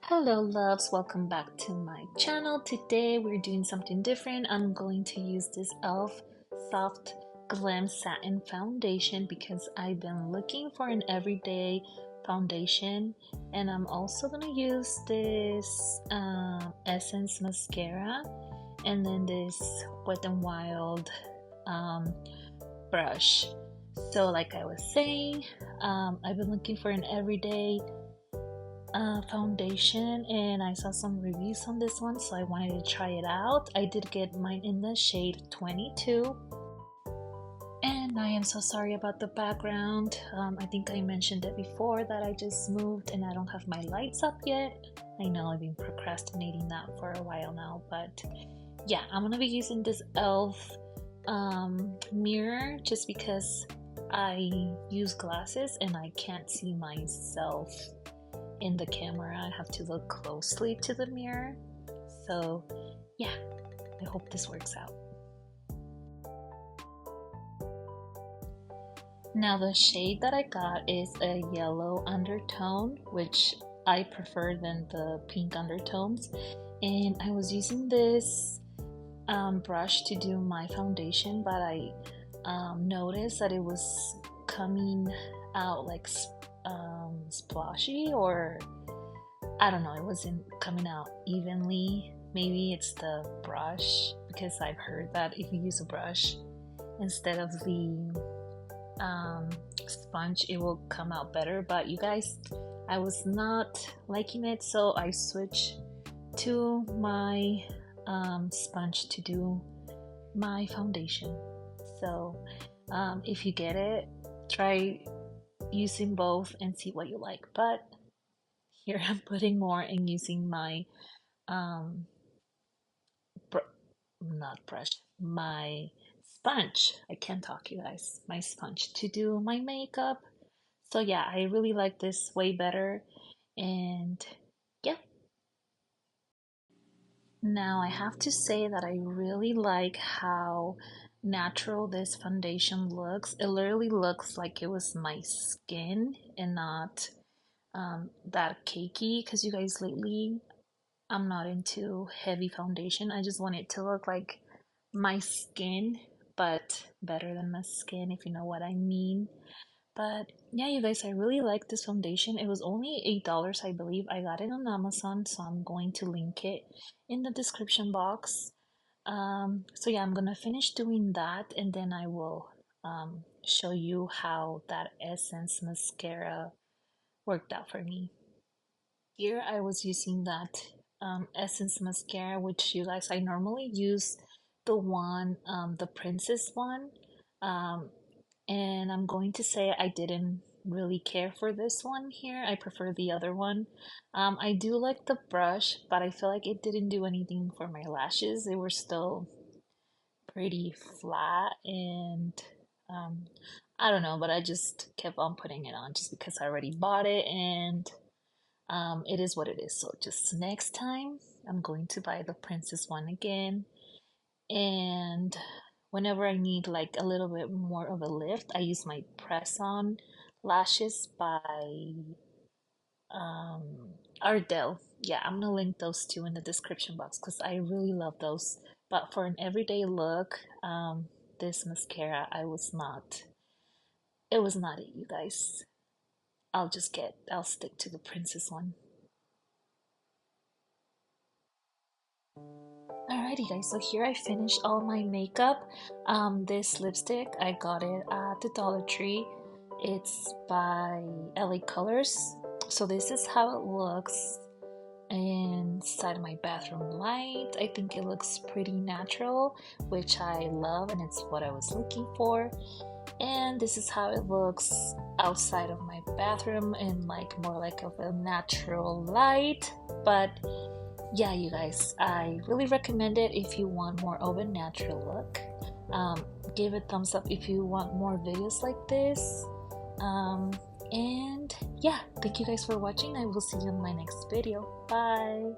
Hello loves, welcome back to my channel. Today we're doing something different. I'm going to use this e.l.f. Soft Glam Satin Foundation because I've been looking for an everyday foundation, and I'm also going to use this Essence Mascara and then this Wet n Wild brush. So like I was saying, I've been looking for an everyday foundation, and I saw some reviews on this one, so I wanted to try it out. I did get mine in the shade 22, and I am so sorry about the background. I think I mentioned it before that I just moved and I don't have my lights up yet. I know I've been procrastinating that for a while now, but yeah, I'm gonna be using this e.l.f. mirror just because I use glasses and I can't see myself in the camera. I have to look closely to the mirror. So yeah, I hope this works out. Now the shade that I got is a yellow undertone, which I prefer than the pink undertones, and I was using this brush to do my foundation, but I noticed that it was coming out like splotchy, or I don't know, it wasn't coming out evenly. Maybe it's the brush, because I've heard that if you use a brush instead of the sponge, it will come out better. But you guys, I was not liking it, so I switched to my sponge to do my foundation. So if you get it, try using both and see what you like. But here I'm putting more and using my my sponge. I can't talk, you guys. My sponge to do my makeup. So yeah, I really like this way better. And yeah, now I have to say that I really like how natural this foundation looks. It literally looks like it was my skin and not that cakey, because you guys, lately I'm not into heavy foundation. I just want it to look like my skin, but better than my skin, if you know what I mean. But yeah, you guys, I really like this foundation. It was only $8, I believe. I got it on Amazon, so I'm going to link it in the description box. So yeah, I'm gonna finish doing that, and then I will show you how that Essence mascara worked out for me. Here I was using that Essence mascara, which you guys, I normally use the one, the Princess one, and I'm going to say I didn't really care for this one here. I prefer the other one. I do like the brush, but I feel like it didn't do anything for my lashes. They were still pretty flat, and I don't know, but I just kept on putting it on just because I already bought it, and it is what it is. So just next time I'm going to buy the Princess one again, and whenever I need like a little bit more of a lift, I use my press on lashes by Ardell. Yeah, I'm gonna link those two in the description box because I really love those. But for an everyday look, this mascara, it was not it, you guys. I'll stick to the Princess one. Alrighty guys, so here I finished all my makeup. This lipstick, I got it at the Dollar Tree. It's by LA Colors. So this is how it looks inside my bathroom light. I think it looks pretty natural, which I love, and it's what I was looking for. And this is how it looks outside of my bathroom in like more like of a natural light. But yeah, you guys, I really recommend it if you want more of a natural look. Give it a thumbs up if you want more videos like this. And yeah, thank you guys for watching. I will see you in my next video. Bye.